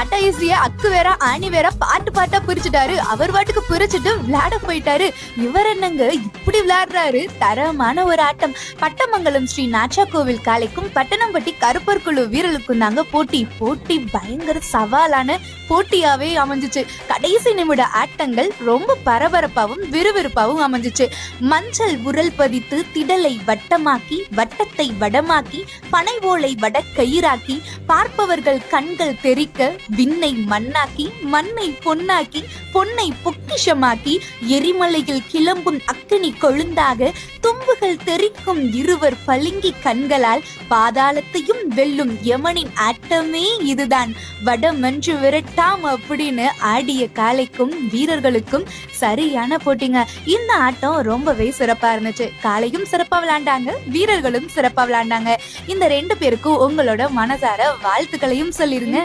கடைசியா அக்கு வேற ஆணி வேற பாட்டா பிரிச்சுட்டாரு. அவர் பாட்டுக்கு பிரிச்சுட்டு விளையாட போயிட்டாரு. இவர் என்னங்க இப்படி விளையாடுறாரு? தரமான ஒரு ஆட்டம். பட்டமங்கலம் ஸ்ரீ நாச்சா கோவில் காளைக்கும் பட்டணம்பட்டி கருப்பர் குழு வீரர்களுக்கும் தாங்க போட்டி பயங்கர சவாலான போட்டியாவே அமைஞ்சிச்சு. கடைசி நிமிட ஆட்டங்கள் ரொம்ப பரபரப்பாவும் விறுவிறுப்பாவும் அமைஞ்சிச்சு. மஞ்சள் உரல் பதித்து திடலை வட்டமாக்கி, வட்டத்தை வடமாக்கி, பனை ஓலை வட கயிறாக்கி, பார்ப்பவர்கள் கண்கள் தெறிக்க, விண்ணை மண்ணாக்கி, மண்ணை பொன்னாக்கி, பொன்னை பொக்கிஷமாக்கி, எரிமலையில் கிளம்பும் அக்கினி கொழுந்தாக, தும்புகள் தெறிக்கும் இருவர் பளிங்கி கண்களால் பாதாளத்தையும் வெல்லும் யமனின் ஆட்டமே இதுதான். வடமஞ்சு விரட்டாம் அப்படின்னு ஆடிய காளைக்கும் வீரர்களுக்கும் சரியான போட்டிங்க. இந்த ஆட்டம் ரொம்பவே சிறப்பா இருந்துச்சு. காளையும் சிறப்பா விளையாண்டாங்க, வீரர்களும் சிறப்பா விளையாண்டாங்க. இந்த 2 பேருக்கும் உங்களோட மனசார வாழ்த்துக்களையும் சொல்லிருங்க.